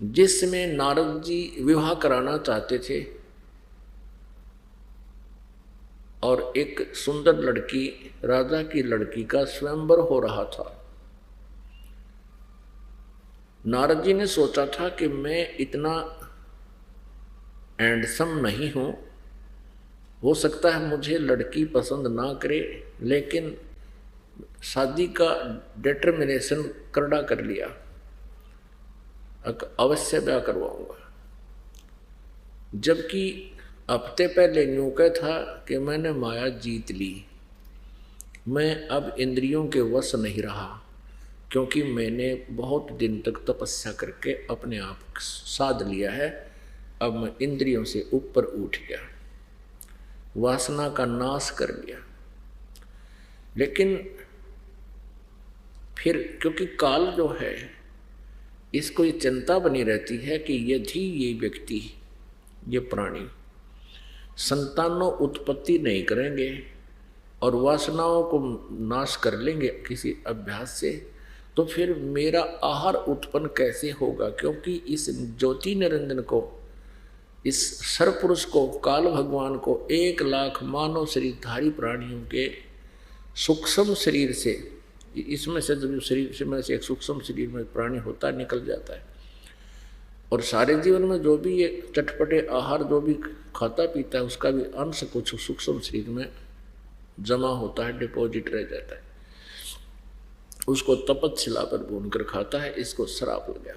जिसमें नारद जी विवाह कराना चाहते थे और एक सुंदर लड़की, राजा की लड़की का स्वयंवर हो रहा था। नारद जी ने सोचा था कि मैं इतना हैंडसम नहीं हूं, हो सकता है मुझे लड़की पसंद ना करे, लेकिन शादी का डिटर्मिनेशन करड़ा कर लिया, अवश्य ब्याह करवाऊंगा। जबकि हफ्ते पहले यूं कहा था कि मैंने माया जीत ली, मैं अब इंद्रियों के वश नहीं रहा, क्योंकि मैंने बहुत दिन तक तपस्या करके अपने आप साध लिया है। अब मैं इंद्रियों से ऊपर उठ गया, वासना का नाश कर लिया। लेकिन फिर क्योंकि काल जो है, इसको ये चिंता बनी रहती है कि यदि ये व्यक्ति, ये प्राणी संतानों उत्पत्ति नहीं करेंगे और वासनाओं को नाश कर लेंगे किसी अभ्यास से, तो फिर मेरा आहार उत्पन्न कैसे होगा? क्योंकि इस ज्योति निरंजन को, इस सर्वपुरुष को, काल भगवान को 1,00,000 मानव शरीरधारी प्राणियों के सूक्ष्म शरीर से, इसमें से जो शरीर में से एक सूक्ष्म शरीर में प्राणी होता है, निकल जाता है। और सारे जीवन में जो भी ये चटपटे आहार जो भी खाता पीता है, उसका भी अंश कुछ सूक्ष्म शरीर में जमा होता है, डिपॉजिट रह जाता है। उसको तपस्या पर भून कर खाता है, इसको श्राप हो गया।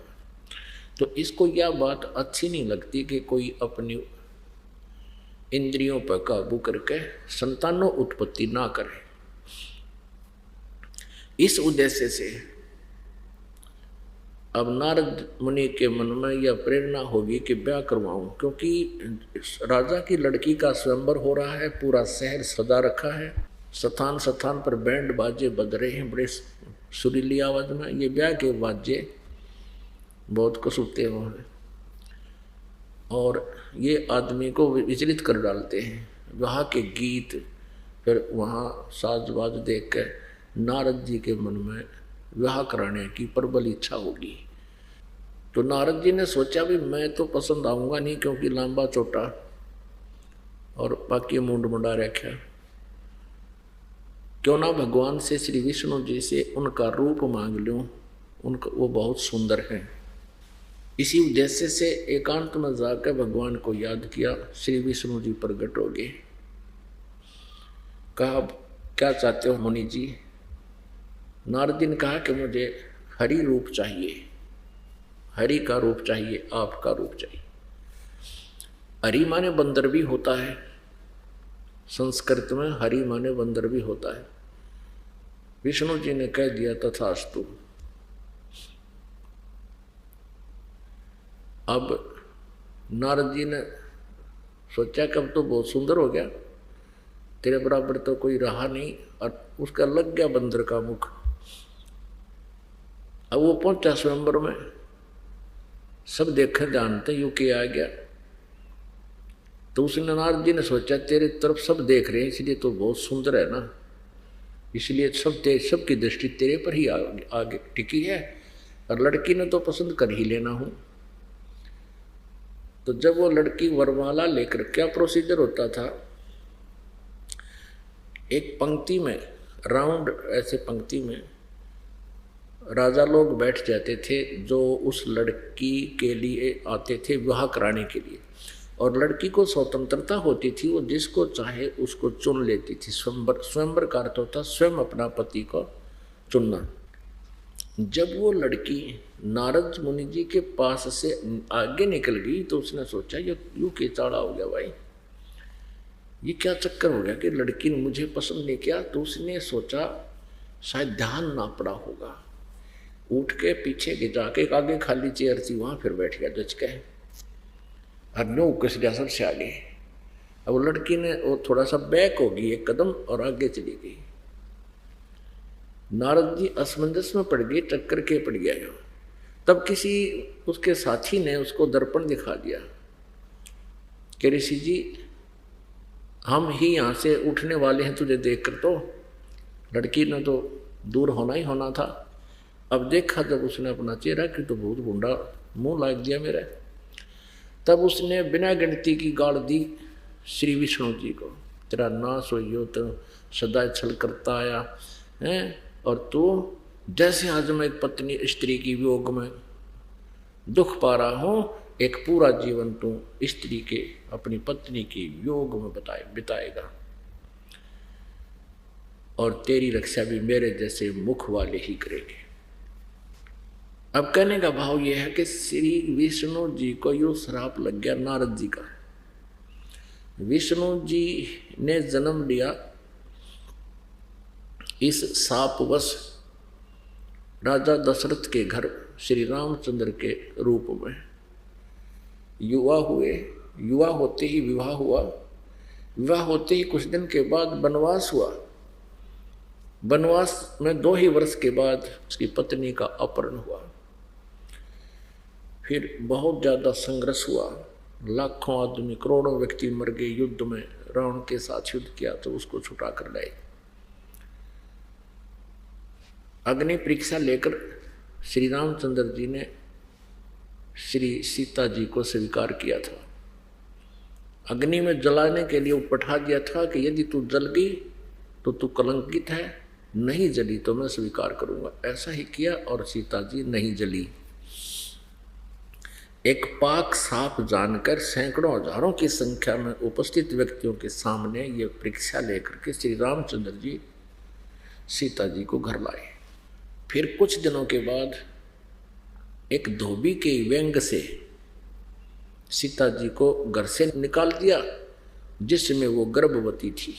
तो इसको यह बात अच्छी नहीं लगती कि कोई अपनी इंद्रियों पर काबू करके संतानों उत्पत्ति ना करे। इस उद्देश्य से अब नारद मुनि के मन में यह प्रेरणा होगी कि ब्याह करवाऊं, क्योंकि राजा की लड़की का स्वयंवर हो रहा है, पूरा शहर सजा रखा है, स्थान स्थान पर बैंड बाजे बज रहे हैं बड़े सुरीली आवाज में। ये ब्याह के बाजे बहुत कसूते हैं और ये आदमी को विचलित कर डालते हैं। वहाँ के गीत, फिर वहाँ साजबाज देख कर नारद जी के मन में विवाह कराने की प्रबल इच्छा होगी। तो नारद जी ने सोचा भी मैं तो पसंद आऊँगा नहीं, क्योंकि लंबा चौटा और बाकी मुंड मुंडा रखा। क्यों ना भगवान से, श्री विष्णु जी से उनका रूप मांग लूँ, उनका वो बहुत सुंदर हैं। इसी उद्देश्य से एकांत में जाकर भगवान को याद किया। श्री विष्णु जी प्रकट हो गए। कहा क्या चाहते हो मुनि जी? नारद जी ने कहा कि मुझे हरि रूप चाहिए, हरि का रूप चाहिए, आपका रूप चाहिए। हरि माने बंदर भी होता है, संस्कृत में हरि माने बंदर भी होता है। विष्णु जी ने कह दिया तथास्तु। अब नारद जी ने सोचा कि अब तो बहुत सुंदर हो गया, तेरे बराबर तो कोई रहा नहीं, और उसका लग गया बंदर का मुख। अब वो पहुंचा स्वयंवर में, सब देखे जानते यूं के आ गया। तो उसने, नारद जी ने सोचा तेरे तरफ सब देख रहे हैं, इसलिए तो बहुत सुंदर है ना, इसलिए सबकी दृष्टि तेरे पर ही आगे टिकी है, और लड़की ने तो पसंद कर ही लेना हूं। तो जब वो लड़की वरमाला लेकर, क्या प्रोसीजर होता था, एक पंक्ति में, राउंड ऐसे पंक्ति में राजा लोग बैठ जाते थे, जो उस लड़की के लिए आते थे विवाह कराने के लिए। और लड़की को स्वतंत्रता होती थी, वो जिसको चाहे उसको चुन लेती थी। स्वयंवर का अर्थ होता स्वयं अपना पति को चुनना। जब वो लड़की नारद मुनि जी के पास से आगे निकल गई, तो उसने सोचा ये यूं के चाड़ा हो गया भाई, ये क्या चक्कर हो गया कि लड़की ने मुझे पसंद नहीं किया। तो उसने सोचा शायद ध्यान ना पड़ा होगा, उठ के पीछे के जाके आगे खाली चेयर थी, वहां फिर बैठ गया जच के, नो कस गया सबसे आगे। अब वो लड़की ने वो थोड़ा सा बैक होगी एक कदम और आगे चली गई। नारद जी असमंजस में पड़ गए, टक्कर के पड़ गया। तब किसी उसके साथी ने उसको दर्पण दिखा दिया कि ऋषि जी हम ही यहाँ से उठने वाले हैं, तुझे देखकर तो लड़की ने तो दूर होना ही होना था। अब देखा जब उसने अपना चेहरा कि तो बहुत गुंडा मुंह लाग दिया मेरा। तब उसने बिना गिनती की गाड़ दी श्री विष्णु जी को, तेरा नाश हो, तो सदा छल करता आया है, और तू जैसे आज मैं एक पत्नी स्त्री की वियोग में दुख पा रहा हूं, एक पूरा जीवन तू स्त्री के, अपनी पत्नी के वियोग में बिताएगा, और तेरी रक्षा भी मेरे जैसे मुख वाले ही करेंगे। अब कहने का भाव यह है कि श्री विष्णु जी को यो श्राप लग गया नारद जी का। विष्णु जी ने जन्म लिया इस शापवश राजा दशरथ के घर श्री रामचंद्र के रूप में। युवा हुए, युवा होते ही विवाह हुआ, विवाह होते ही कुछ दिन के बाद वनवास हुआ। वनवास में 2 ही वर्ष के बाद उसकी पत्नी का अपहरण हुआ। फिर बहुत ज़्यादा संघर्ष हुआ, लाखों आदमी, करोड़ों व्यक्ति मर गए युद्ध में। रावण के साथ युद्ध किया तो उसको छुटा कर लाए। अग्नि परीक्षा लेकर श्री रामचंद्र जी ने श्री सीता जी को स्वीकार किया था। अग्नि में जलाने के लिए पठा दिया था कि यदि तू जल गई तो तू कलंकित है, नहीं जली तो मैं स्वीकार करूंगा। ऐसा ही किया और सीता जी नहीं जली। एक पाक साफ जानकर सैकड़ों हजारों की संख्या में उपस्थित व्यक्तियों के सामने ये परीक्षा लेकर के श्री रामचंद्र जी सीता जी को घर लाए। फिर कुछ दिनों के बाद एक धोबी के व्यंग से सीता जी को घर से निकाल दिया, जिसमें वो गर्भवती थी।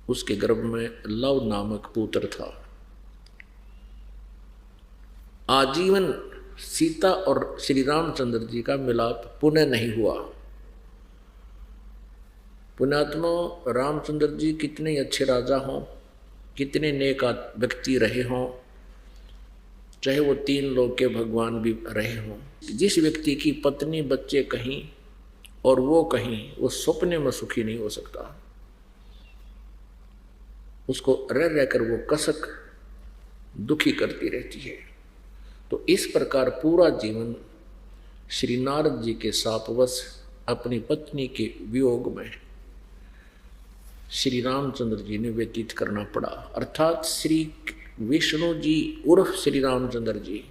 उसके गर्भ में लव नामक पुत्र था। आजीवन सीता और श्री रामचंद्र जी का मिलाप पुनः नहीं हुआ। पुण्यात्मा रामचंद्र जी कितने अच्छे राजा हों, कितने नेक व्यक्ति रहे हों, चाहे वो 3 लोक के भगवान भी रहे हों, जिस व्यक्ति की पत्नी बच्चे कहीं और वो कहीं, वो सपने में सुखी नहीं हो सकता। उसको रह रहकर वो कसक दुखी करती रहती है। तो इस प्रकार पूरा जीवन श्री नारद जी के शापवश अपनी पत्नी के वियोग में श्री रामचंद्र जी ने व्यतीत करना पड़ा। अर्थात श्री विष्णु जी उर्फ श्री रामचंद्र जी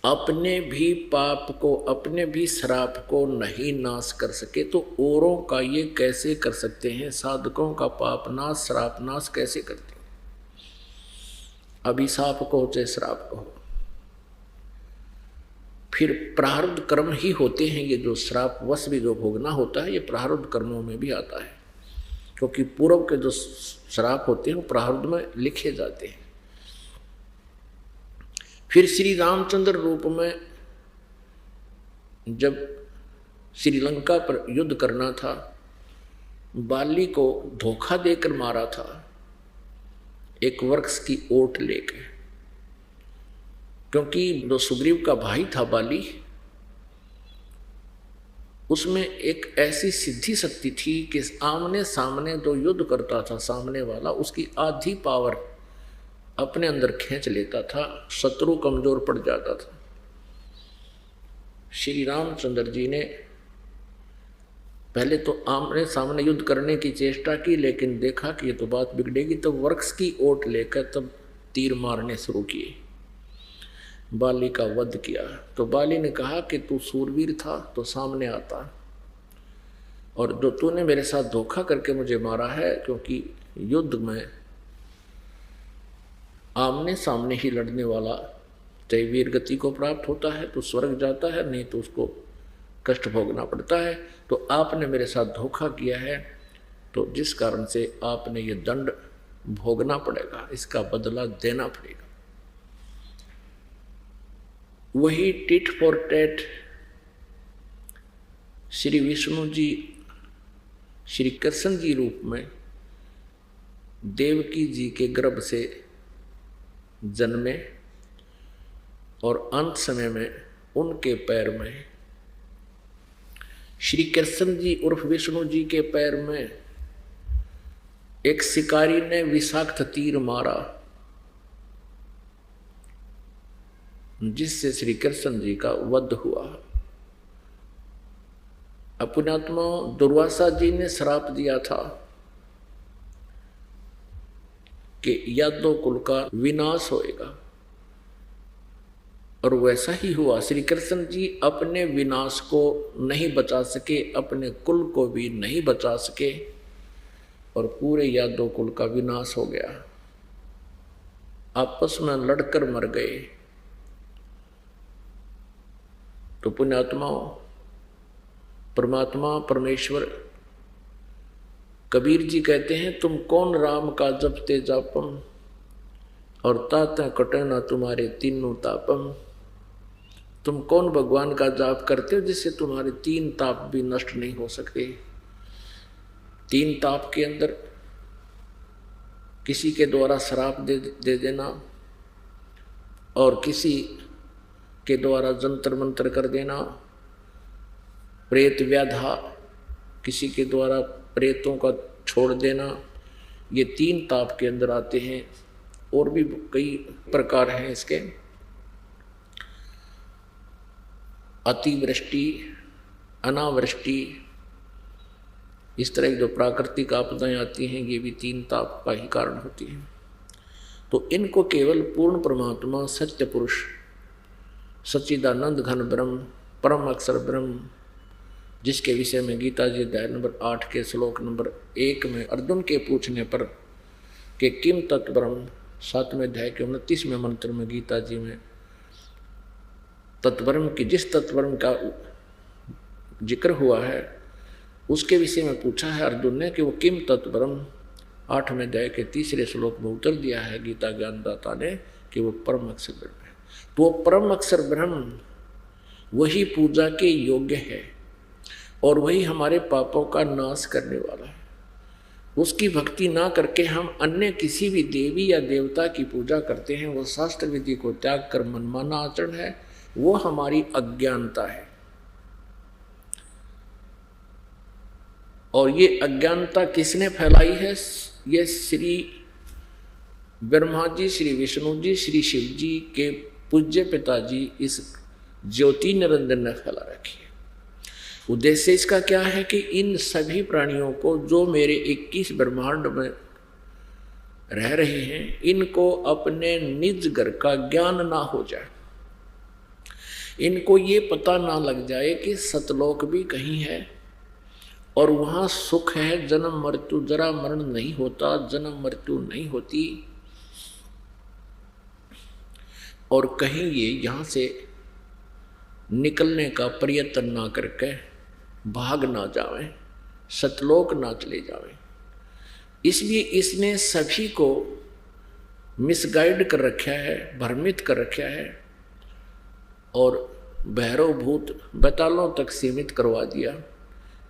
अपने भी पाप को, अपने भी श्राप को नहीं नाश कर सके तो औरों का ये कैसे कर सकते हैं? साधकों का पाप नाश, श्राप नाश कैसे करते हैं? अभिशाप को चाहे श्राप को, फिर प्रारब्ध कर्म ही होते हैं। ये जो श्राप वश भी जो भोगना होता है, ये प्रारब्ध कर्मों में भी आता है, क्योंकि पूर्व के जो श्राप होते हैं वो प्रारब्ध में लिखे जाते हैं। फिर श्री रामचंद्र रूप में जब श्रीलंका पर युद्ध करना था, बाली को धोखा देकर मारा था एक वृक्ष की ओट लेकर, क्योंकि जो सुग्रीव का भाई था बाली, उसमें एक ऐसी सिद्धि शक्ति थी कि आमने सामने जो युद्ध करता था सामने वाला, उसकी आधी पावर अपने अंदर खींच लेता था, शत्रु कमजोर पड़ जाता था। श्री रामचंद्र जी ने पहले तो आमने सामने युद्ध करने की चेष्टा की, लेकिन देखा कि ये तो बात बिगड़ेगी, तो वृक्ष की ओट लेकर तब तीर मारने शुरू किए, बाली का वध किया। तो बाली ने कहा कि तू सूरवीर था तो सामने आता, और जो तूने मेरे साथ धोखा करके मुझे मारा है, क्योंकि युद्ध में आमने सामने ही लड़ने वाला चाहे वीर गति को प्राप्त होता है तो स्वर्ग जाता है, नहीं तो उसको कष्ट भोगना पड़ता है। तो आपने मेरे साथ धोखा किया है, तो जिस कारण से आपने ये दंड भोगना पड़ेगा, इसका बदला देना पड़ेगा। वही tit for tat Shri Vishnu ji Shri Krishna ji रूप में देवकी जी के गर्भ से जन्मे, और अंत समय में उनके पैर में, श्री कृष्ण जी उर्फ विष्णु जी के पैर में एक शिकारी ने विषाक्त तीर मारा, जिससे श्री कृष्ण जी का वध हुआ। पुण्यात्मा, दुर्वासा जी ने श्राप दिया था कि यादव कुल का विनाश होएगा, और वैसा ही हुआ। श्री कृष्ण जी अपने विनाश को नहीं बचा सके, अपने कुल को भी नहीं बचा सके, और पूरे यादव कुल का विनाश हो गया। आपस में लड़कर मर गए। तो पुण्यात्माओं, परमात्मा परमेश्वर कबीर जी कहते हैं, तुम कौन राम का जपते जापम, और ताता कटे ना तुम्हारे तीनों तापम। तुम कौन भगवान का जाप करते हो जिससे तुम्हारे तीन ताप भी नष्ट नहीं हो सकते। तीन ताप के अंदर किसी के द्वारा श्राप दे देना, और किसी के द्वारा जंतर मंतर कर देना, प्रेत व्याधा, किसी के द्वारा प्रेतों का छोड़ देना, ये तीन ताप के अंदर आते हैं। और भी कई प्रकार हैं इसके। अतिवृष्टि, अनावृष्टि, इस तरह की जो प्राकृतिक आपदाएं आती हैं, ये भी तीन ताप का ही कारण होती हैं। तो इनको केवल पूर्ण परमात्मा, सत्य पुरुष, सच्चिदानंद घन ब्रह्म, परम अक्षर ब्रह्म, जिसके विषय में गीता जी अध्याय नंबर 8 के श्लोक नंबर 1 में अर्जुन के पूछने पर कि किम तत्ब्रह्म, 7वें अध्याय के 29वें मंत्र में गीता जी में तत्ब्रह्म की, जिस तत्ब्रह्म का जिक्र हुआ है उसके विषय में पूछा है अर्जुन ने कि वो किम तत्ब्रह्म, 8वें अध्याय के 3रे श्लोक में उत्तर दिया है गीता ज्ञानदाता ने कि वो परम अक्षर ब्रह्म है। तो वो परम अक्षर ब्रह्म वही पूजा के योग्य है, और वही हमारे पापों का नाश करने वाला है। उसकी भक्ति ना करके हम अन्य किसी भी देवी या देवता की पूजा करते हैं, वो शास्त्र विधि को त्याग कर मनमाना आचरण है, वो हमारी अज्ञानता है। और ये अज्ञानता किसने फैलाई है? ये श्री ब्रह्मा जी, श्री विष्णु जी, श्री शिव जी के पूज्य पिताजी इस ज्योति निरंजन ने फैला रखी है। उद्देश्य इसका क्या है कि इन सभी प्राणियों को, जो मेरे 21 ब्रह्मांड में रह रहे हैं, इनको अपने निज घर का ज्ञान ना हो जाए, इनको ये पता ना लग जाए कि सतलोक भी कहीं है और वहाँ सुख है, जन्म मृत्यु, जरा मरण नहीं होता, जन्म मृत्यु नहीं होती, और कहीं ये यहाँ से निकलने का प्रयत्न ना करके भाग ना जावें, सतलोक ना चले जावें। इसलिए इसने सभी को मिसगाइड कर रखा है, भ्रमित कर रखा है, और भैरव भूत बेतालों तक सीमित करवा दिया।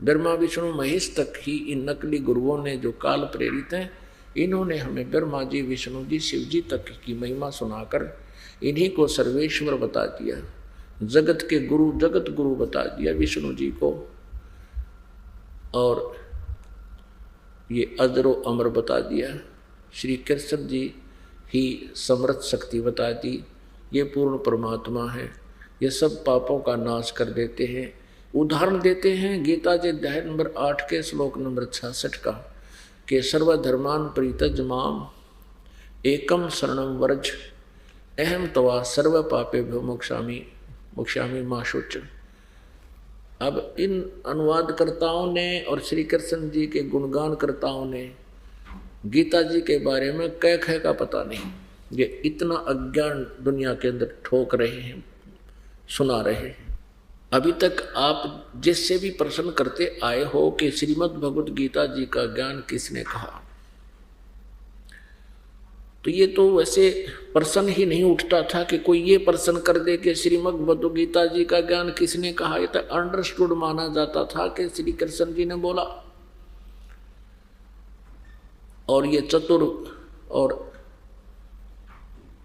ब्रह्मा विष्णु महेश तक ही इन नकली गुरुओं ने, जो काल प्रेरित हैं, इन्होंने हमें ब्रह्मा जी, विष्णु जी, शिव जी तक की महिमा सुनाकर इन्हीं को सर्वेश्वर बता दिया, जगत के गुरु, जगत गुरु बता दिया विष्णु जी को, और ये अजरो अमर बता दिया। श्री कृष्ण जी ही समर्थ शक्ति बता दी, ये पूर्ण परमात्मा है, ये सब पापों का नाश कर देते हैं। उदाहरण देते हैं गीता जी अध्याय नंबर 8 के श्लोक नंबर 66 का कि सर्वधर्मान परित्यज माम एकम शरणम व्रज अहम तवा सर्व पापेभ्यो मोक्षामि मा शुच। अब इन अनुवादकर्ताओं ने और श्री कृष्ण जी के गुणगानकर्ताओं ने गीता जी के बारे में कै खे का पता नहीं, ये इतना अज्ञान दुनिया के अंदर ठोक रहे हैं, सुना रहे हैं। अभी तक आप जिससे भी प्रश्न करते आए हो कि श्रीमद् भगवद गीता जी का ज्ञान किसने कहा, तो ये तो वैसे प्रश्न ही नहीं उठता था कि कोई ये प्रश्न कर दे कि श्रीमद् भगवद गीता जी का ज्ञान किसने कहा। ये तो अंडरस्टूड माना जाता था कि श्री कृष्ण जी ने बोला, और ये चतुर और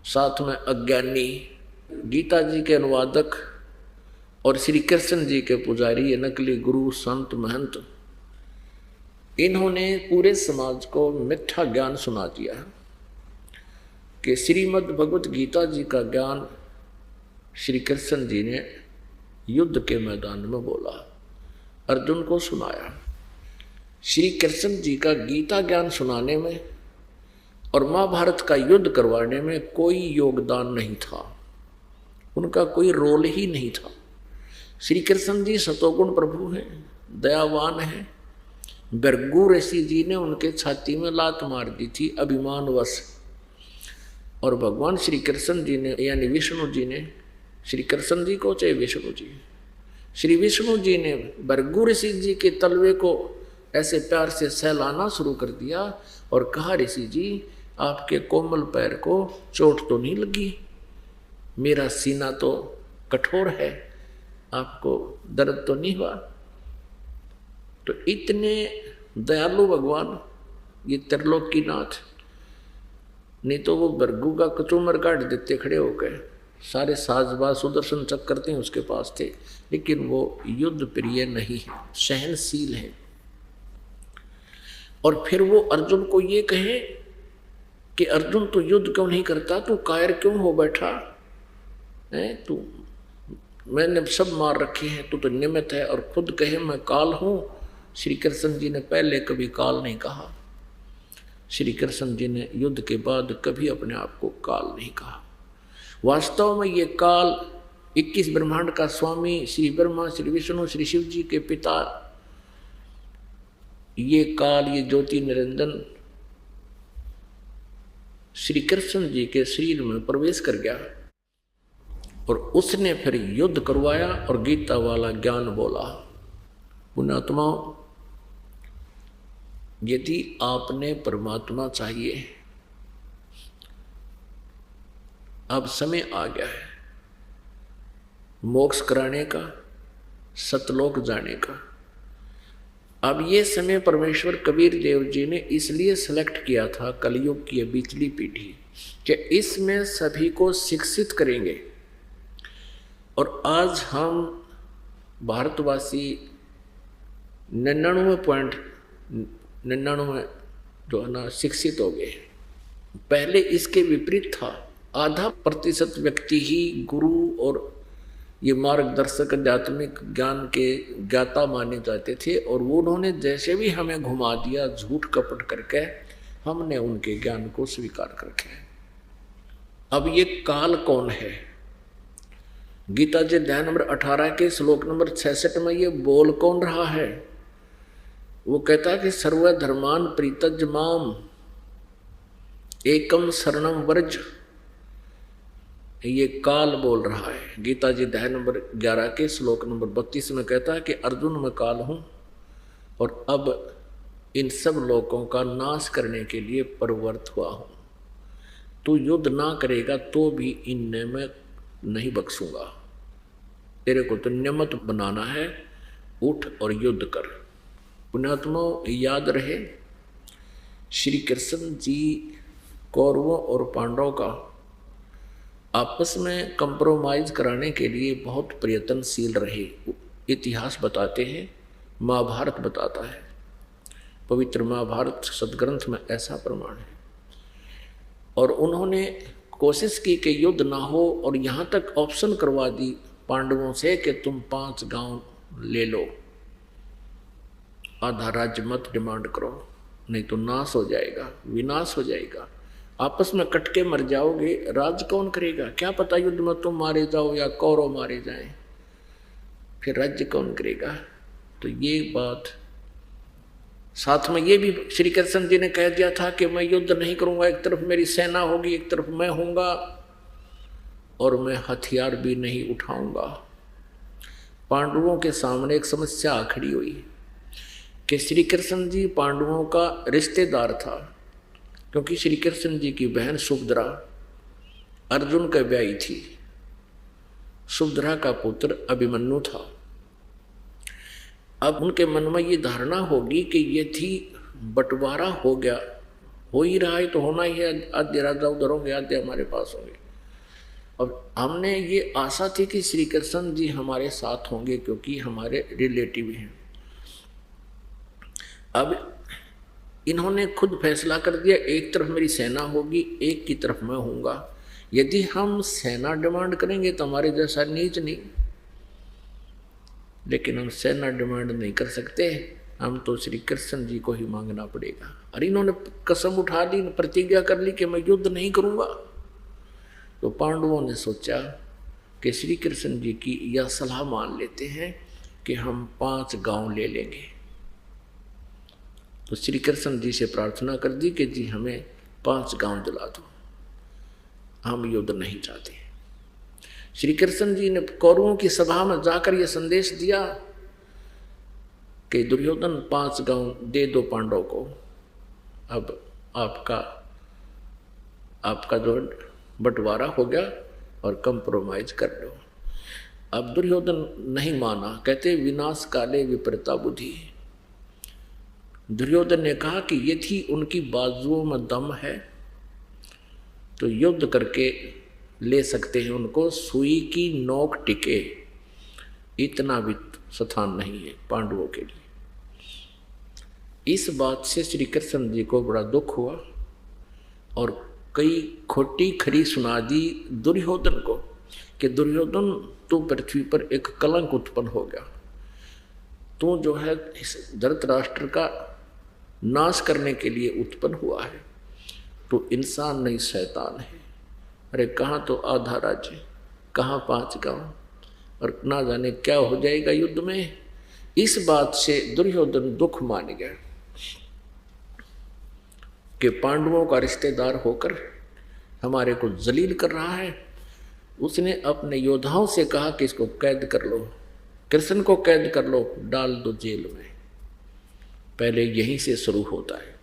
साथ में अज्ञानी गीता जी के अनुवादक और श्री कृष्ण जी के पुजारी, ये नकली गुरु संत महंत, इन्होंने पूरे समाज को मिथ्या ज्ञान सुना दिया कि श्रीमद् भगवत गीता जी का ज्ञान श्री कृष्ण जी ने युद्ध के मैदान में बोला, अर्जुन को सुनाया। श्री कृष्ण जी का गीता ज्ञान सुनाने में और महाभारत का युद्ध करवाने में कोई योगदान नहीं था, उनका कोई रोल ही नहीं था। श्री कृष्ण जी सतोगुण प्रभु हैं, दयावान हैं। भृगु ऋषि जी ने उनके छाती में लात मार दी थी अभिमानवश, और भगवान श्री कृष्ण जी ने यानी विष्णु जी ने, श्री कृष्ण जी को चाहे विष्णु जी, श्री विष्णु जी ने भृगु ऋषि जी के तलवे को ऐसे प्यार से सहलाना शुरू कर दिया और कहा, ऋषि जी आपके कोमल पैर को चोट तो नहीं लगी, मेरा सीना तो कठोर है, आपको दर्द तो नहीं हुआ। तो इतने दयालु भगवान, ये त्रिलोकीनाथ, नहीं तो वो भृगु का कचूमर काट देते खड़े होकर। सारे साजबाज सुदर्शन चक्र उसके पास थे, लेकिन वो युद्ध प्रिय नहीं है, सहनशील है। और फिर वो अर्जुन को ये कहे कि अर्जुन तू युद्ध क्यों नहीं करता, तू कायर क्यों हो बैठा है, तू मैंने सब मार रखे हैं, तू तो निमित्त है, और खुद कहे मैं काल हूं। श्री कृष्ण जी ने पहले कभी काल नहीं कहा, श्री कृष्ण जी ने युद्ध के बाद कभी अपने आप को काल नहीं कहा। वास्तव में ये काल 21 ब्रह्मांड का स्वामी श्री ब्रह्मा, श्री विष्णु, श्री शिव जी के पिता, ये काल, ये ज्योति निरंजन श्री कृष्ण जी के शरीर में प्रवेश कर गया और उसने फिर युद्ध करवाया और गीता वाला ज्ञान बोला। पुण्यात्माओं, यदि आपने परमात्मा चाहिए, अब समय आ गया है मोक्ष कराने का, सतलोक जाने का। अब ये समय परमेश्वर कबीर देव जी ने इसलिए सेलेक्ट किया था, कलयुग की बीचली पीढ़ी, कि इसमें सभी को शिक्षित करेंगे। और आज हम भारतवासी 99.99 जो है ना शिक्षित हो गए। पहले इसके विपरीत था, आधा प्रतिशत व्यक्ति ही गुरु और ये मार्गदर्शक आध्यात्मिक ज्ञान के ज्ञाता माने जाते थे, और वो उन्होंने जैसे भी हमें घुमा दिया झूठ कपट करके, हमने उनके ज्ञान को स्वीकार करके। अब ये काल कौन है? गीता जी अध्याय नंबर 18 के श्लोक नंबर 66 में ये बोल कौन रहा है? वो कहता है कि सर्वधर्मान प्रीतज माम एकम शरणम व्रज। ये काल बोल रहा है। गीता जी अध्याय नंबर 11 के श्लोक नंबर 32 में कहता है कि अर्जुन मैं काल हूँ और अब इन सब लोगों का नाश करने के लिए प्रवृत्त हुआ हूँ। तू युद्ध ना करेगा तो भी इनने मैं नहीं बख्शूंगा, तेरे को तो नियमित बनाना है, उठ और युद्ध कर। पुण्यात्मा याद रहे, श्री कृष्ण जी कौरवों और पांडवों का आपस में कंप्रोमाइज कराने के लिए बहुत प्रयत्नशील रहे। इतिहास बताते हैं, महाभारत बताता है, पवित्र महाभारत सदग्रंथ में ऐसा प्रमाण है। और उन्होंने कोशिश की कि युद्ध ना हो, और यहाँ तक ऑप्शन करवा दी पांडवों से कि तुम 5 गांव ले लो, आधा राज्य मत डिमांड करो, नहीं तो नाश हो जाएगा, विनाश हो जाएगा, आपस में कट के मर जाओगे, राज कौन करेगा? क्या पता युद्ध में तुम मारे जाओ या कौरव मारे जाएं, फिर राज्य कौन करेगा? तो ये बात साथ में ये भी श्री कृष्ण जी ने कह दिया था कि मैं युद्ध नहीं करूंगा, एक तरफ मेरी सेना होगी, एक तरफ मैं होऊंगा, और मैं हथियार भी नहीं उठाऊंगा। पांडवों के सामने एक समस्या खड़ी हुई कि श्री कृष्ण जी पांडवों का रिश्तेदार था, क्योंकि श्री कृष्ण जी की बहन सुभद्रा अर्जुन का ब्याही थी, सुभद्रा का पुत्र अभिमन्यु था। अब उनके मन में ये धारणा होगी कि यदि बंटवारा हो गया, हो ही रहा है तो होना ही है, आधे राजा उधर होंगे, आधे हमारे पास होंगे। अब हमने ये आशा थी कि श्री कृष्ण जी हमारे साथ होंगे, क्योंकि हमारे रिलेटिव हैं। अब इन्होंने खुद फैसला कर दिया, एक तरफ मेरी सेना होगी, एक की तरफ मैं होऊंगा। यदि हम सेना डिमांड करेंगे तो हमारे जैसा नीच नहीं, लेकिन हम सेना डिमांड नहीं कर सकते, हम तो श्री कृष्ण जी को ही मांगना पड़ेगा। और इन्होंने कसम उठा ली, प्रतिज्ञा कर ली कि मैं युद्ध नहीं करूंगा। तो पांडवों ने सोचा कि श्री कृष्ण जी की यह सलाह मान लेते हैं कि हम 5 गांव ले लेंगे। तो श्री कृष्ण जी से प्रार्थना कर दी कि जी हमें 5 गांव दिला दो, हम युद्ध नहीं चाहते। श्री कृष्ण जी ने कौरवों की सभा में जाकर यह संदेश दिया कि दुर्योधन 5 गांव दे दो पांडव को, अब आपका जो बंटवारा हो गया और कंप्रोमाइज कर लो। अब दुर्योधन नहीं माना, कहते विनाश काले विपरीता बुद्धि। दुर्योधन ने कहा कि यदि उनकी बाजुओं में दम है तो युद्ध करके ले सकते हैं उनको, सुई की नोक टिके इतना भी स्थान नहीं है पांडवों के लिए। इस बात से श्री कृष्ण जी को बड़ा दुख हुआ और कई खोटी खरी सुना दी दुर्योधन को कि दुर्योधन तू पृथ्वी पर एक कलंक उत्पन्न हो गया, तू जो है इस धृतराष्ट्र का नाश करने के लिए उत्पन्न हुआ है, तो इंसान नहीं शैतान है। अरे कहाँ तो आधा राज्य, कहाँ 5 गांव, और ना जाने क्या हो जाएगा युद्ध में। इस बात से दुर्योधन दुख मान गया कि पांडवों का रिश्तेदार होकर हमारे को जलील कर रहा है। उसने अपने योद्धाओं से कहा कि इसको कैद कर लो, कृष्ण को कैद कर लो, डाल दो जेल में। पहले यहीं से शुरू होता है।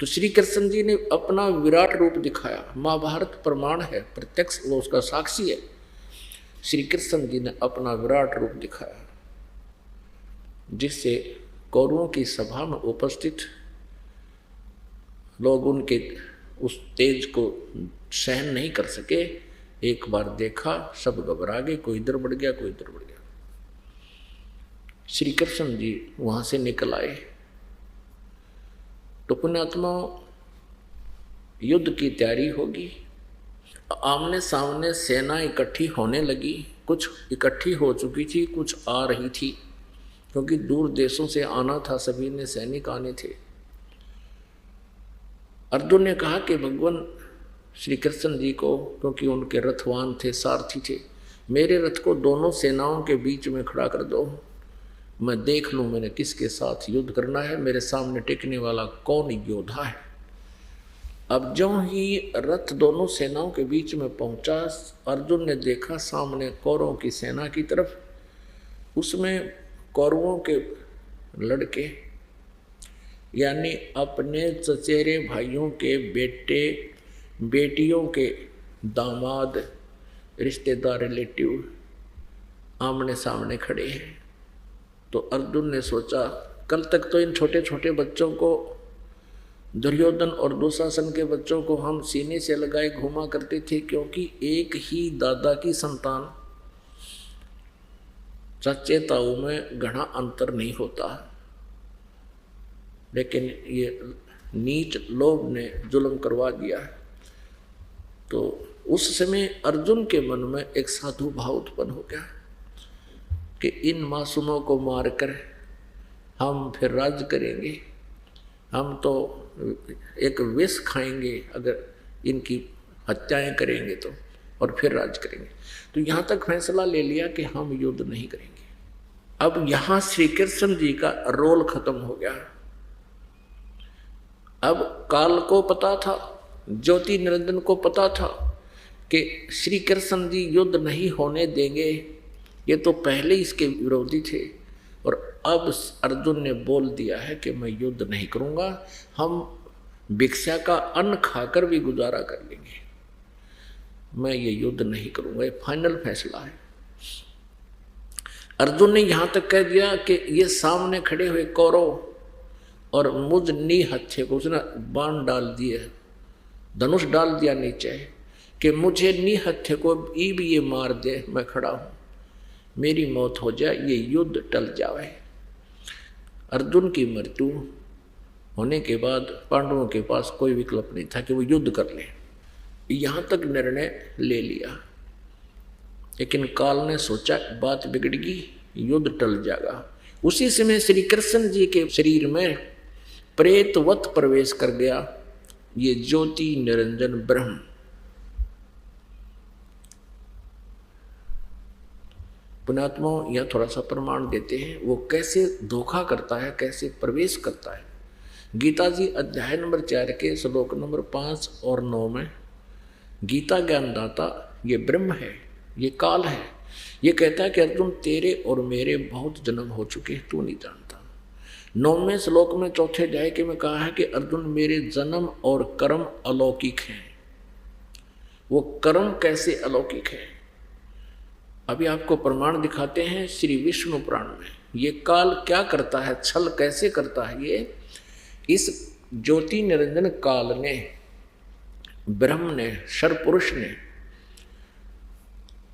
तो श्री कृष्ण जी ने अपना विराट रूप दिखाया, महाभारत प्रमाण है, प्रत्यक्ष वो उसका साक्षी है। श्री कृष्ण जी ने अपना विराट रूप दिखाया जिससे कौरवों की सभा में उपस्थित लोग उनके उस तेज को सहन नहीं कर सके। एक बार देखा सब घबरा गए, कोई इधर बढ़ गया, कोई इधर बढ़ गया। श्री कृष्ण जी वहां से निकल आए तो पुण्यात्मा युद्ध की तैयारी होगी। आमने सामने सेना इकट्ठी होने लगी, कुछ इकट्ठी हो चुकी थी, कुछ आ रही थी, क्योंकि दूर देशों से आना था, सभी ने सैनिक आने थे। अर्जुन ने कहा कि भगवान श्री कृष्ण जी को, क्योंकि उनके रथवान थे, सारथी थे, मेरे रथ को दोनों सेनाओं के बीच में खड़ा कर दो, मैं देख लूं मैंने किसके साथ युद्ध करना है, मेरे सामने टिकने वाला कौन योद्धा है। अब जो ही रथ दोनों सेनाओं के बीच में पहुंचा, अर्जुन ने देखा सामने कौरवों की सेना की तरफ, उसमें कौरवों के लड़के यानी अपने चचेरे भाइयों के बेटे बेटियों के दामाद रिश्तेदार रिलेटिव आमने सामने खड़े हैं। तो अर्जुन ने सोचा, कल तक तो इन छोटे छोटे बच्चों को, दुर्योधन और दुशासन के बच्चों को हम सीने से लगाए घुमा करते थे, क्योंकि एक ही दादा की संतान, चाचे ताऊ में घना अंतर नहीं होता। लेकिन ये नीच लोभ ने जुल्म करवा दिया है। तो उस समय अर्जुन के मन में एक साधु भाव उत्पन्न हो गया कि इन मासूमों को मारकर हम फिर राज करेंगे, हम तो एक विष खाएंगे अगर इनकी हत्याएं करेंगे तो, और फिर राज करेंगे। तो यहाँ तक फैसला ले लिया कि हम युद्ध नहीं करेंगे। अब यहाँ श्री कृष्ण जी का रोल खत्म हो गया। अब काल को पता था, ज्योति निरंजन को पता था कि श्री कृष्ण जी युद्ध नहीं होने देंगे, ये तो पहले इसके विरोधी थे। और अब अर्जुन ने बोल दिया है कि मैं युद्ध नहीं करूंगा, हम भिक्षा का अन्न खाकर भी गुजारा कर लेंगे, मैं ये युद्ध नहीं करूंगा, ये फाइनल फैसला है। अर्जुन ने यहां तक कह दिया कि ये सामने खड़े हुए कौरव और मुझ निहत्थे को, उसने बाण डाल दिए, धनुष डाल दिया नीचे कि मुझे निहत्थे को भी ये मार दे, मैं खड़ा हूं, मेरी मौत हो जाए, ये युद्ध टल जाए। अर्जुन की मृत्यु होने के बाद पांडवों के पास कोई विकल्प नहीं था कि वो युद्ध कर ले। यहां तक निर्णय ले लिया, लेकिन काल ने सोचा बात बिगड़गी, युद्ध टल जाएगा। उसी समय श्री कृष्ण जी के शरीर में प्रेतवत प्रवेश कर गया ये ज्योति निरंजन ब्रह्म। पुण्यात्मा यह थोड़ा सा प्रमाण देते हैं वो कैसे धोखा करता है, कैसे प्रवेश करता है। गीता जी अध्याय नंबर 4 के श्लोक नंबर 5 और 9 में गीता ज्ञानदाता ये ब्रह्म है, ये काल है, ये कहता है कि अर्जुन तेरे और मेरे बहुत जन्म हो चुके हैं, तू नहीं जानता। 9वें श्लोक में 4थे अध्याय के में कहा है कि अर्जुन मेरे जन्म और कर्म अलौकिक हैं। वो कर्म कैसे अलौकिक है, अभी आपको प्रमाण दिखाते हैं श्री विष्णु पुराण में। ये काल क्या करता है, छल कैसे करता है। ये इस ज्योति निरंजन काल ने, ब्रह्म ने, सर्वपुरुष ने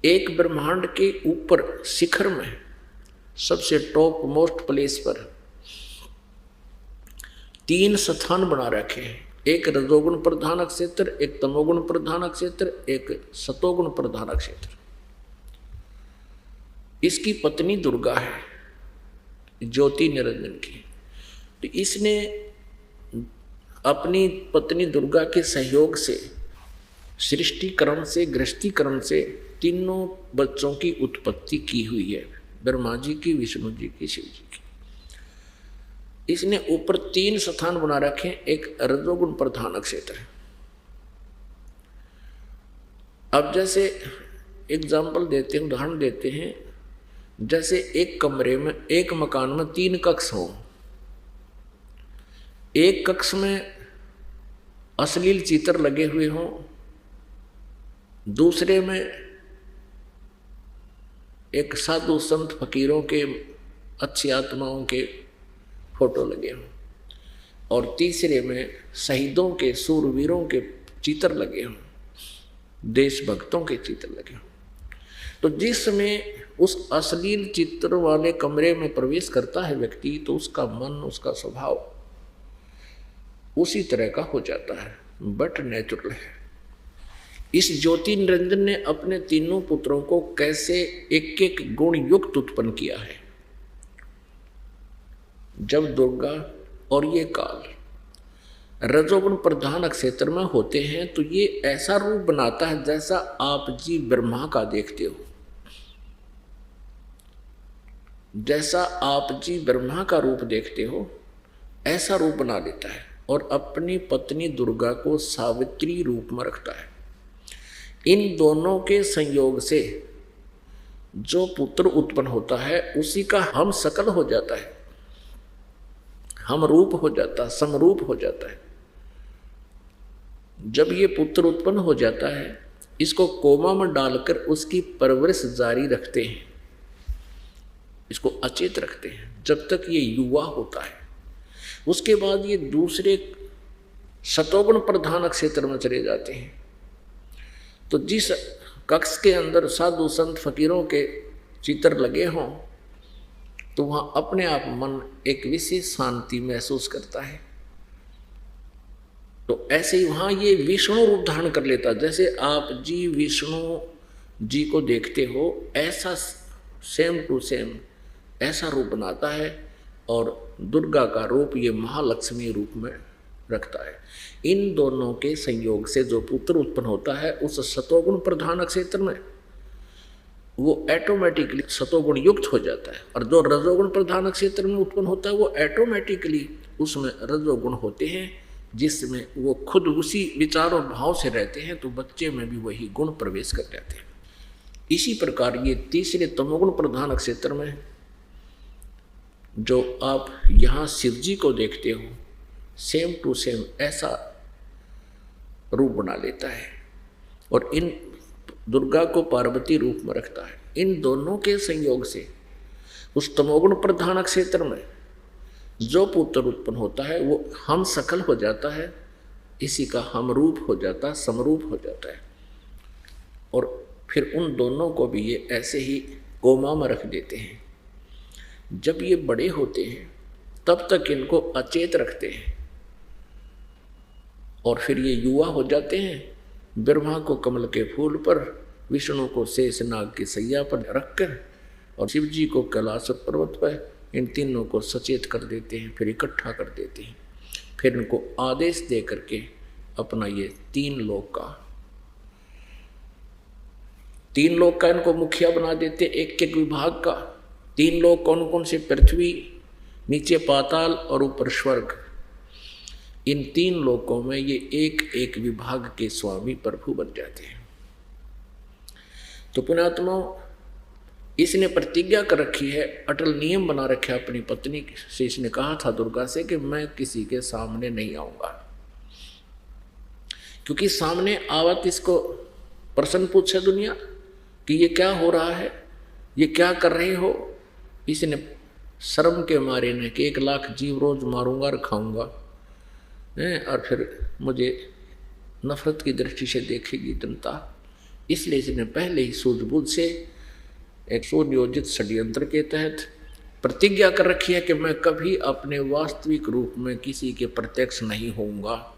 एक ब्रह्मांड के ऊपर शिखर में सबसे टॉप मोस्ट प्लेस पर 3 स्थान बना रखे हैं। एक रजोगुण प्रधान क्षेत्र, एक तमोगुण प्रधान क्षेत्र, एक सतोगुण प्रधान क्षेत्र। इसकी पत्नी दुर्गा है, ज्योति निरंजन की। तो इसने अपनी पत्नी दुर्गा के सहयोग से, सृष्टि क्रम से, गृहस्थी क्रम से तीनों बच्चों की उत्पत्ति की हुई है, ब्रह्मा जी की, विष्णु जी की, शिव जी की। इसने ऊपर 3 स्थान बना रखे। एक रजोगुण प्रधान क्षेत्र है। अब जैसे एग्जाम्पल देते हैं, उदाहरण देते हैं, जैसे एक कमरे में, एक मकान में 3 कक्ष हो। एक कक्ष में अश्लील चित्र लगे हुए हों, दूसरे में एक साधु संत फकीरों के, अच्छी आत्माओं के फोटो लगे हों, और तीसरे में शहीदों के, सूरवीरों के चित्र लगे हों, देशभक्तों के चित्र लगे हों। तो जिस समय उस अश्लील चित्र वाले कमरे में प्रवेश करता है व्यक्ति, तो उसका मन, उसका स्वभाव उसी तरह का हो जाता है, बट नेचुरल है। इस ज्योति निरंजन ने अपने तीनों पुत्रों को कैसे एक एक गुण युक्त उत्पन्न किया है। जब दुर्गा और ये काल रजोगुण प्रधान क्षेत्र में होते हैं, तो ये ऐसा रूप बनाता है जैसा आप जी ब्रह्मा का देखते हो। जैसा आप जी ब्रह्मा का रूप देखते हो, ऐसा रूप बना लेता है, और अपनी पत्नी दुर्गा को सावित्री रूप में रखता है। इन दोनों के संयोग से जो पुत्र उत्पन्न होता है, उसी का हम सकल हो जाता है, हम रूप हो जाता है, समरूप हो जाता है। जब ये पुत्र उत्पन्न हो जाता है, इसको कोमा में डालकर उसकी परवरिश जारी रखते हैं, इसको अचेत रखते हैं जब तक ये युवा होता है। उसके बाद ये दूसरे सतोगुण प्रधान क्षेत्र में चले जाते हैं। तो जिस कक्ष के अंदर साधु संत फकीरों के चित्र लगे हों, तो वहाँ अपने आप मन एक विशेष शांति महसूस करता है। तो ऐसे ही वहाँ ये विष्णु रूप धारण कर लेता। जैसे आप जी विष्णु जी को देखते हो, ऐसा सेम टू सेम ऐसा रूप बनाता है, और दुर्गा का रूप ये महालक्ष्मी रूप में रखता है। इन दोनों के संयोग से जो पुत्र उत्पन्न होता है, उस सतोगुण प्रधान क्षेत्र में वो ऑटोमेटिकली सतोगुण युक्त हो जाता है, और जो रजोगुण प्रधान क्षेत्र में उत्पन्न होता है, वो ऑटोमेटिकली उसमें रजोगुण होते हैं, जिसमें वो खुद उसी विचार और भाव से रहते हैं, तो बच्चे में भी वही गुण प्रवेश कर जाते हैं। इसी प्रकार ये तीसरे तमोगुण प्रधान क्षेत्र में जो आप यहाँ शिव जी को देखते हो, सेम टू सेम ऐसा रूप बना लेता है, और इन दुर्गा को पार्वती रूप में रखता है। इन दोनों के संयोग से उस तमोगुण प्रधान क्षेत्र में जो पुत्र उत्पन्न होता है, वो हम सकल हो जाता है, इसी का हम रूप हो जाता है, समरूप हो जाता है। और फिर उन दोनों को भी ये ऐसे ही कोमा में रख देते हैं। जब ये बड़े होते हैं, तब तक इनको अचेत रखते हैं, और फिर ये युवा हो जाते हैं। ब्रह्मा को कमल के फूल पर, विष्णु को शेषनाग की सैया पर रखकर और शिव जी को कैलाश पर्वत पर, इन तीनों को सचेत कर देते हैं, फिर इकट्ठा कर देते हैं, फिर इनको आदेश दे करके अपना ये तीन लोक का इनको मुखिया बना देते, एक एक विभाग का। तीन लोक कौन कौन से? पृथ्वी, नीचे पाताल और ऊपर स्वर्ग। इन तीन लोकों में ये एक एक विभाग के स्वामी प्रभु बन जाते हैं। तो पुण्यात्मा, इसने प्रतिज्ञा कर रखी है, अटल नियम बना रखा है अपनी पत्नी से। इसने कहा था दुर्गा से कि मैं किसी के सामने नहीं आऊंगा, क्योंकि सामने आवत इसको प्रश्न पूछे दुनिया कि ये क्या हो रहा है, ये क्या कर रहे हो। इसने शर्म के मारे ने कि 1 लाख जीव रोज मारूंगा और खाऊंगा, और फिर मुझे नफरत की दृष्टि से देखेगी जनता। इसलिए इसने पहले ही सूझबूझ से एक सुनियोजित षड्यंत्र के तहत प्रतिज्ञा कर रखी है कि मैं कभी अपने वास्तविक रूप में किसी के प्रत्यक्ष नहीं होऊंगा,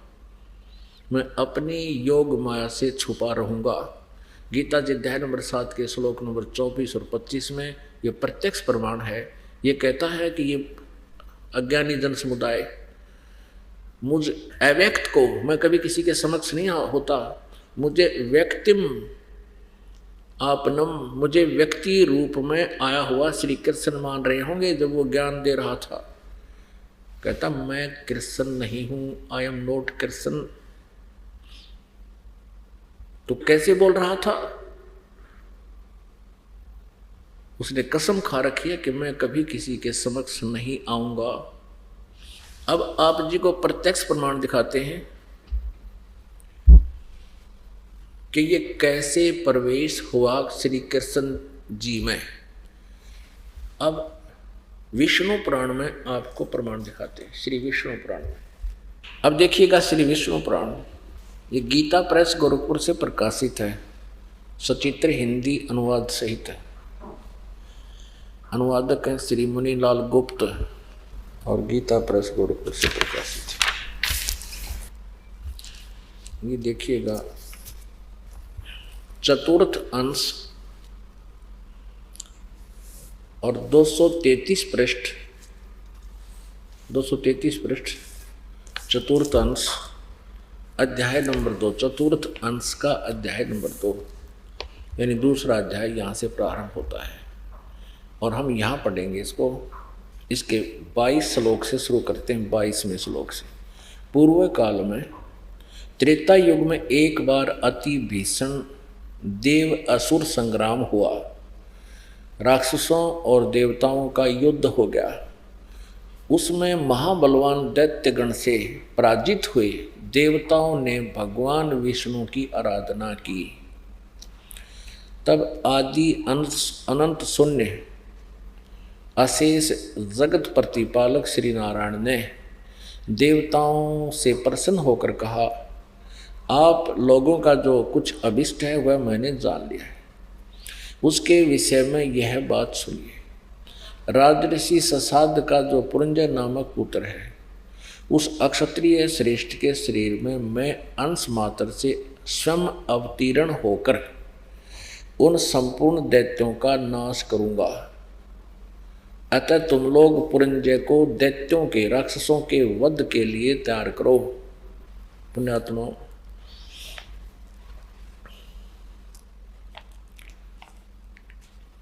मैं अपनी योग माया से छुपा रहूंगा। गीता जी अध्याय नंबर 7 के श्लोक नंबर 24 और 25 में ये प्रत्यक्ष प्रमाण है। ये कहता है कि ये अज्ञानी जन समुदाय मुझ अव्यक्त को, मैं कभी किसी के समक्ष नहीं होता, मुझे व्यक्तिम आपनम, मुझे व्यक्ति रूप में आया हुआ श्री कृष्ण मान रहे होंगे। जब वो ज्ञान दे रहा था, कहता मैं कृष्ण नहीं हूं, आई एम नॉट कृष्ण। तो कैसे बोल रहा था? उसने कसम खा रखी है कि मैं कभी किसी के समक्ष नहीं आऊंगा। अब आप जी को प्रत्यक्ष प्रमाण दिखाते हैं कि ये कैसे प्रवेश हुआ श्री कृष्ण जी में। अब विष्णु पुराण में आपको प्रमाण दिखाते हैं, श्री विष्णु पुराण में। अब देखिएगा श्री विष्णु पुराण, ये गीता प्रेस गोरखपुर से प्रकाशित है, सचित्र हिंदी अनुवाद सहित है। अनुवादक हैं श्री मुनीलाल गुप्त और गीता प्रेस गोरखपुर से प्रकाशित है। ये देखिएगा, चतुर्थ अंश और 233 पृष्ठ, 233 पृष्ठ, चतुर्थ अंश अध्याय नंबर 2, चतुर्थ अंश का अध्याय नंबर 2, यानी दूसरा अध्याय यहाँ से प्रारंभ होता है। और हम यहाँ पढ़ेंगे इसको, इसके 22 श्लोक से शुरू करते हैं। 22वें श्लोक से, पूर्व काल में त्रेता युग में एक बार अति भीषण देव असुर संग्राम हुआ, राक्षसों और देवताओं का युद्ध हो गया। उसमें महाबलवान दैत्यगण से पराजित हुए देवताओं ने भगवान विष्णु की आराधना की। तब आदि अनंत शून्य अशेष जगत प्रतिपालक श्री नारायण ने देवताओं से प्रसन्न होकर कहा, आप लोगों का जो कुछ अभिष्ट है वह मैंने जान लिया है, उसके विषय में यह बात सुनिए। राजऋषि ससाद का जो पुरंजय नामक पुत्र है, उस अक्षत्रिय श्रेष्ठ के शरीर में मैं अंश मात्र से स्वयं अवतीर्ण होकर उन संपूर्ण दैत्यों का नाश करूंगा। अतः तुम लोग पुरंजय को दैत्यों के, राक्षसों के वध के लिए तैयार करो। पुण्यात्मा,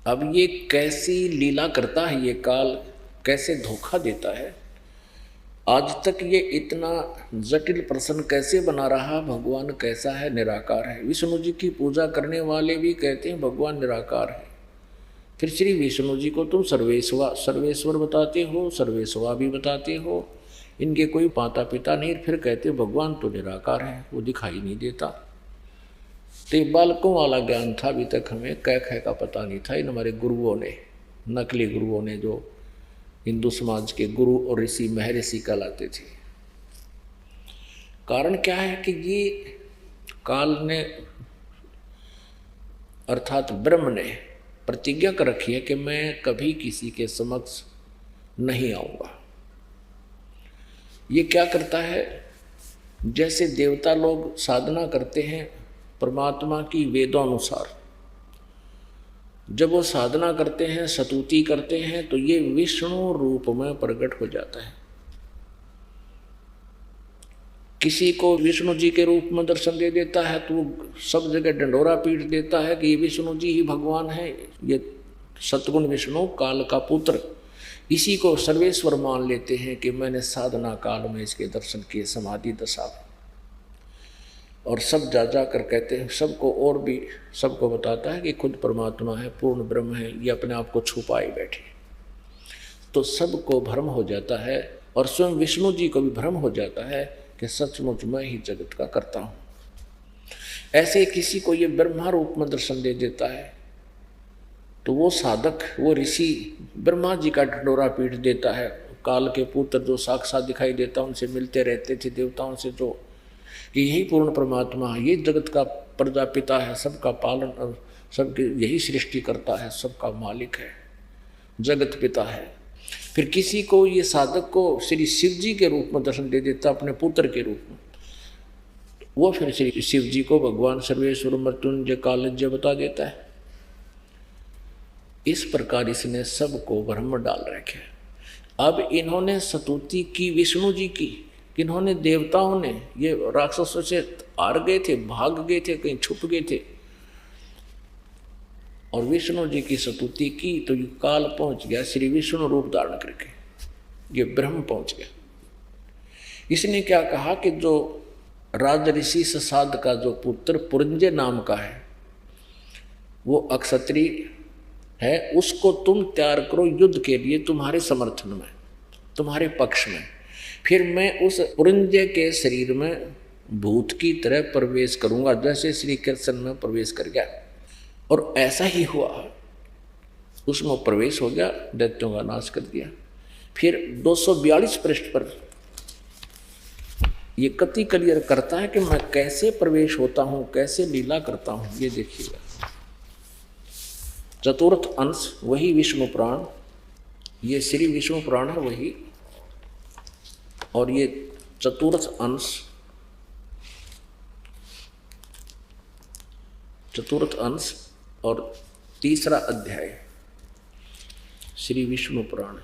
अब ये कैसी लीला करता है ये काल, कैसे धोखा देता है। आज तक ये इतना जटिल प्रश्न कैसे बना रहा, भगवान कैसा है, निराकार है। विष्णु जी की पूजा करने वाले भी कहते हैं भगवान निराकार है। फिर श्री विष्णु जी को तुम सर्वेश्वर बताते हो, सर्वेश्वा भी बताते हो, इनके कोई माता पिता नहीं, फिर कहते भगवान तो निराकार है, वो दिखाई नहीं देता। तो बालकों वाला ज्ञान था, अभी तक हमें कह का पता नहीं था। इन हमारे गुरुओं ने, नकली गुरुओं ने, जो हिंदू समाज के गुरु और ऋषि महर्षि कहलाते थे। कारण क्या है कि ये काल ने अर्थात ब्रह्म ने प्रतिज्ञा कर रखी है कि मैं कभी किसी के समक्ष नहीं आऊंगा। ये क्या करता है, जैसे देवता लोग साधना करते हैं परमात्मा की वेदानुसार जब वो साधना करते हैं, स्तुति करते हैं, तो ये विष्णु रूप में प्रकट हो जाता है। किसी को विष्णु जी के रूप में दर्शन दे देता है तो वो सब जगह डंडोरा पीट देता है कि ये विष्णु जी ही भगवान है, ये सतगुण विष्णु काल का पुत्र। इसी को सर्वेश्वर मान लेते हैं कि मैंने साधना काल में इसके दर्शन किए, समाधि दशा में। और सब जा जा कर कहते हैं, सबको और भी सबको बताता है कि खुद परमात्मा है, पूर्ण ब्रह्म है, ये अपने आप को छुपाए बैठे। तो सबको भ्रम हो जाता है और स्वयं विष्णु जी को भी भ्रम हो जाता है कि सचमुच मैं ही जगत का करता हूँ। ऐसे किसी को ये ब्रह्मा रूप में दर्शन दे देता है तो वो साधक, वो ऋषि ब्रह्मा जी का ढंडोरा पीट देता है। काल के पुत्र जो साक्षात दिखाई देता, उनसे मिलते रहते थे देवताओं से, जो कि यही पूर्ण परमात्मा, ये जगत का प्रजापिता है, सबका पालन, सबकी यही सृष्टि करता है, सबका मालिक है, जगत पिता है। फिर किसी को ये साधक को श्री शिव जी के रूप में दर्शन दे देता, अपने पुत्र के रूप में, वो फिर श्री शिव जी को भगवान सर्वेश्वर मृत्युंजय कालज्ञ बता देता है। इस प्रकार इसने सबको भ्रम डाल रखे। अब इन्होंने स्तुति की विष्णु जी की, इन्होंने देवताओं ने, ये राक्षसों से हार गए थे, भाग गए थे, कहीं छुप गए थे, और विष्णु जी की स्तुति की तो ये काल पहुंच गया श्री विष्णु रूप धारण करके, ये ब्रह्म पहुंच गया। इसने क्या कहा कि जो राजऋषि ससाद का जो पुत्र पुरंजय नाम का है, वो अक्षत्रिय है, उसको तुम तैयार करो युद्ध के लिए, तुम्हारे समर्थन में, तुम्हारे पक्ष में। फिर मैं उस पुरंजय के शरीर में भूत की तरह प्रवेश करूंगा, जैसे श्री कृष्ण में प्रवेश कर गया। और ऐसा ही हुआ, उसमें प्रवेश हो गया, दैत्यों का नाश कर दिया। फिर 242 पृष्ठ पर ये कति क्लियर करता है कि मैं कैसे प्रवेश होता हूं, कैसे लीला करता हूं। ये देखिएगा, चतुर्थ अंश वही विष्णु प्राण, ये श्री विष्णु प्राण है वही, और ये चतुर्थ अंश और तीसरा अध्याय श्री विष्णु पुराण,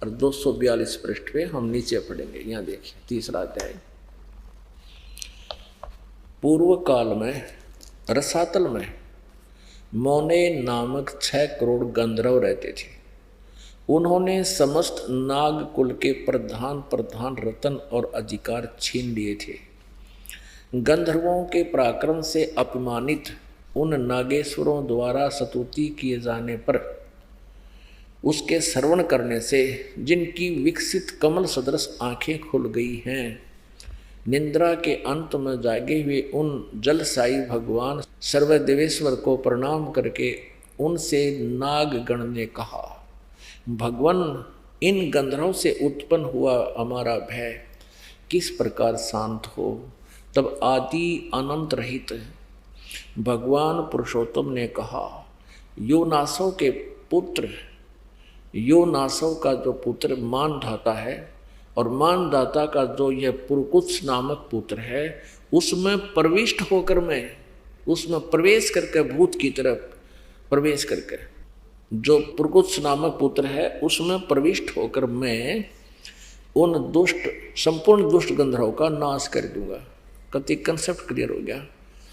और 242 पृष्ठ पे हम नीचे पढ़ेंगे। यहाँ देखिए तीसरा अध्याय। पूर्व काल में रसातल में मौने नामक 6 करोड़ गंधर्व रहते थे। उन्होंने समस्त नाग कुल के प्रधान रतन और अधिकार छीन लिए थे। गंधर्वों के पराक्रम से अपमानित उन नागेश्वरों द्वारा स्तुति किए जाने पर उसके श्रवण करने से जिनकी विकसित कमल सदृश आंखें खुल गई हैं, निंद्रा के अंत में जागे हुए उन जलसाई भगवान सर्वदेवेश्वर को प्रणाम करके उनसे नागगण ने कहा, भगवान, इन गंधर्वों से उत्पन्न हुआ हमारा भय किस प्रकार शांत हो। तब आदि अनंत रहित भगवान पुरुषोत्तम ने कहा, योनासव के पुत्र, योनासव का जो पुत्र मानधाता है, और मानधाता का जो यह पुरकुत्स नामक पुत्र है, उसमें प्रविष्ट होकर मैं, उसमें प्रवेश करके भूत की तरफ प्रवेश करके, जो पुरकुत्स नामक पुत्र है उसमें प्रविष्ट होकर मैं उन दुष्ट, संपूर्ण दुष्ट गंधर्वों का नाश कर दूंगा। कति कंसेप्ट क्लियर हो गया।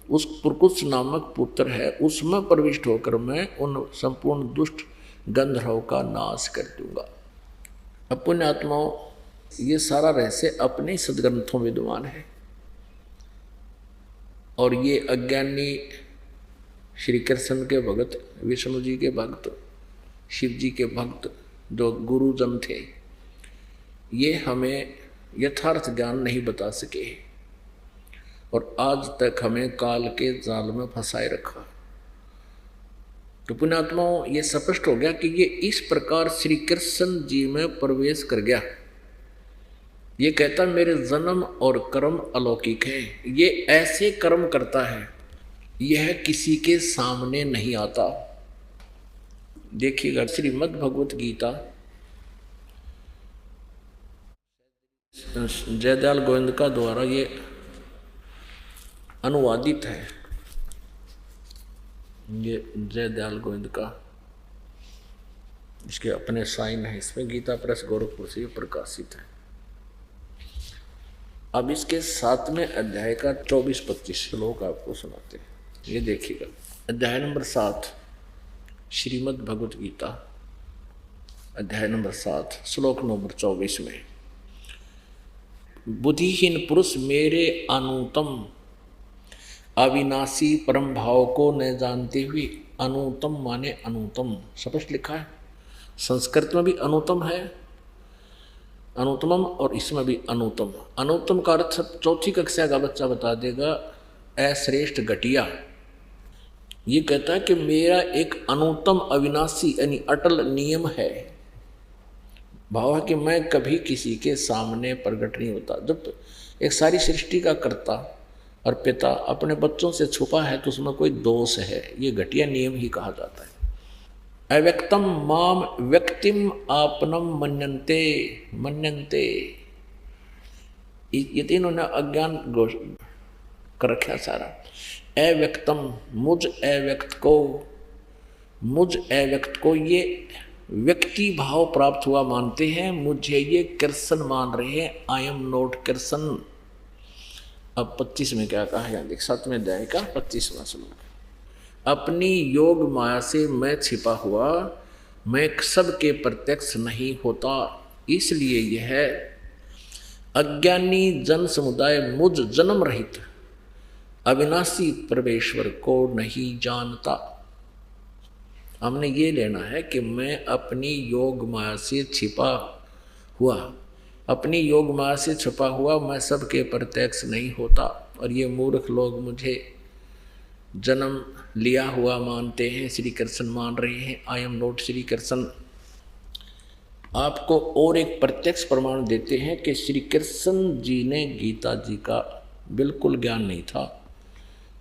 उस पुरकुत्स नामक पुत्र है, उसमें प्रविष्ट होकर मैं उन संपूर्ण दुष्ट गंधर्वों का नाश कर दूंगा। अब पुण्यात्माओं, ये सारा रहस्य अपने सदग्रंथों में विद्यमान है, और ये अज्ञानी श्री कृष्ण के भक्त, विष्णु जी के भक्त, शिव जी के भक्त जो गुरुजन थे, ये हमें यथार्थ ज्ञान नहीं बता सके, और आज तक हमें काल के जाल में फंसाए रखा। तो पुण्यात्माओं, ये स्पष्ट हो गया कि ये इस प्रकार श्री कृष्ण जी में प्रवेश कर गया। ये कहता मेरे जन्म और कर्म अलौकिक है, ये ऐसे कर्म करता है, यह किसी के सामने नहीं आता। देखिएगा, श्रीमद् भगवत गीता जयदयाल गोविंद का द्वारा ये अनुवादित है। ये जय दयाल गोविंद का, इसके अपने साइन है, इसमें गीता प्रेस गोरखपुर से प्रकाशित है। अब इसके 7वें अध्याय का 24-25 श्लोक आपको सुनाते हैं, ये देखिएगा। अध्याय नंबर 7 श्रीमद् भगवत गीता, अध्याय नंबर 7 श्लोक नंबर 24 में, बुद्धिहीन पुरुष मेरे अनुतम अविनाशी परम भाव को न जानते हुए, अनुतम माने अनुतम, स्पष्ट लिखा है। संस्कृत में भी अनुतम है, अनुतमम, और इसमें भी अनुतम। अनुतम का अर्थ 4ठी कक्षा का बच्चा बता देगा, अश्रेष्ठ घटिया। ये कहता है कि मेरा एक अनुतम अविनाशी यानी अटल नियम है, भाव है कि मैं कभी किसी के सामने प्रकट नहीं होता। जब एक सारी सृष्टि का कर्ता और पिता अपने बच्चों से छुपा है तो उसमें कोई दोष है, ये घटिया नियम ही कहा जाता है। अव्यक्तम माम व्यक्तिम आपनम मन्यन्ते, मन्यन्ते, ये तीनों ने अज्ञान कर रखा सारा। अव्यक्तम, मुझ अव्यक्त को ये व्यक्ति भाव प्राप्त हुआ मानते हैं, मुझे ये कृष्ण मान रहे हैं, आई एम नॉट कृष्ण। अब 25 में क्या कहा है, देख 7वें अध्याय का 25वां श्लोक, अपनी योग माया से मैं छिपा हुआ, मैं सबके प्रत्यक्ष नहीं होता, इसलिए यह अज्ञानी जन समुदाय मुझ जन्म रहित अविनाशी परमेश्वर को नहीं जानता। हमने ये लेना है कि मैं अपनी योग माया से छिपा हुआ, अपनी योग माया से छुपा हुआ मैं सबके प्रत्यक्ष नहीं होता, और ये मूर्ख लोग मुझे जन्म लिया हुआ मानते हैं, श्री कृष्ण मान रहे हैं, I am not Shri Krishna. आपको और एक प्रत्यक्ष प्रमाण देते हैं कि श्री कृष्ण जी ने गीता जी का बिल्कुल ज्ञान नहीं था,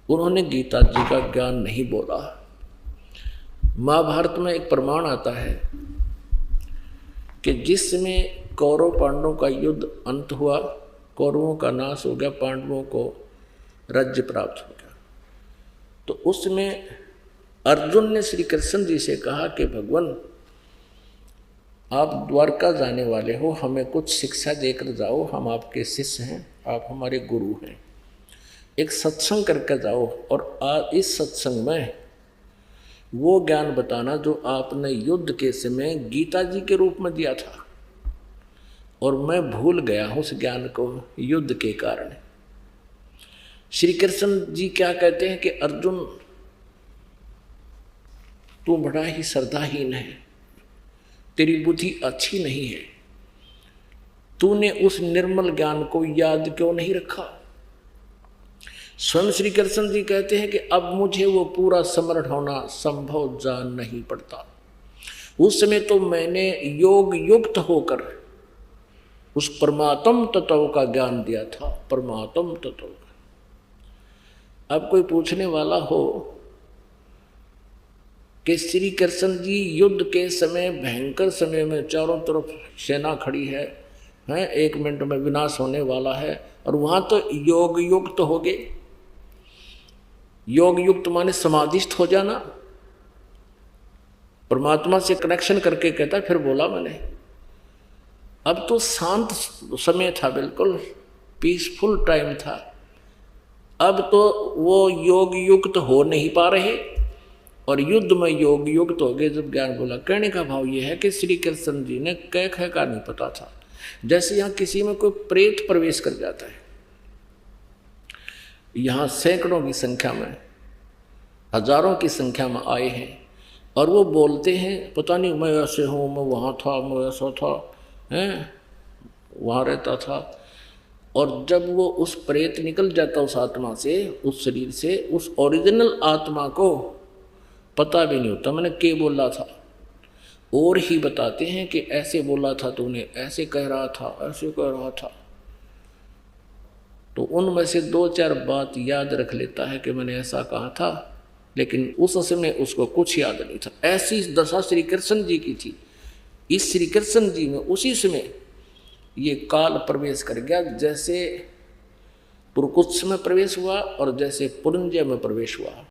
उन्होंने गीता जी का ज्ञान नहीं बोला। महाभारत में एक प्रमाण आता है कि जिसमें कौरव पांडवों का युद्ध अंत हुआ, कौरवों का नाश हो गया, पांडवों को राज्य प्राप्त हो गया, तो उसमें अर्जुन ने श्री कृष्ण जी से कहा कि भगवान आप द्वारका जाने वाले हो, हमें कुछ शिक्षा देकर जाओ, हम आपके शिष्य हैं, आप हमारे गुरु हैं, एक सत्संग करके जाओ, और इस सत्संग में वो ज्ञान बताना जो आपने युद्ध के समय गीता जी के रूप में दिया था, और मैं भूल गया हूँ उस ज्ञान को युद्ध के कारण। श्री कृष्ण जी क्या कहते हैं कि अर्जुन तू बड़ा ही श्रद्धाहीन है, तेरी बुद्धि अच्छी नहीं है, तूने उस निर्मल ज्ञान को याद क्यों नहीं रखा। स्वयं श्री कृष्ण जी कहते हैं कि अब मुझे वो पूरा समर्थ होना संभव जान नहीं पड़ता, उस समय तो मैंने योग युक्त होकर उस परमात्म तत्व का ज्ञान दिया था, परमात्म तत्व का। अब कोई पूछने वाला हो कि श्री कृष्ण जी युद्ध के समय, भयंकर समय में चारों तरफ सेना खड़ी है, 1 मिनट में विनाश होने वाला है, और वहां तो योग युक्त हो गए। योग युक्त माने समाधिस्थ हो जाना, परमात्मा से कनेक्शन करके कहता, फिर बोला मैंने, अब तो शांत समय था, बिल्कुल पीसफुल टाइम था, अब तो वो योग युक्त हो नहीं पा रहे, और युद्ध में योग युक्त हो गए जब ज्ञान बोला। कहने का भाव ये है कि श्री कृष्ण जी ने कह का नहीं पता था, जैसे यहाँ किसी में कोई प्रेत प्रवेश कर जाता है, यहाँ सैकड़ों की संख्या में, हजारों की संख्या में आए हैं, और वो बोलते हैं पता नहीं मैं ऐसे हूँ, मैं वहाँ था, मैं ऐसा था, वहाँ रहता था, और जब वो उस प्रेत निकल जाता उस आत्मा से, उस शरीर से, उस ओरिजिनल आत्मा को पता भी नहीं होता मैंने क्या बोला था, और ही बताते हैं कि ऐसे बोला था तूने, ऐसे कह रहा था, ऐसे कह रहा था। तो उनमें से 2-4 बात याद रख लेता है कि मैंने ऐसा कहा था, लेकिन उस समय उसको कुछ याद नहीं था। ऐसी दशा श्री कृष्ण जी की थी। इस श्री कृष्ण जी में उसी समय ये काल प्रवेश कर गया, जैसे पुरकुत्स में प्रवेश हुआ और जैसे पुरंजय में प्रवेश हुआ।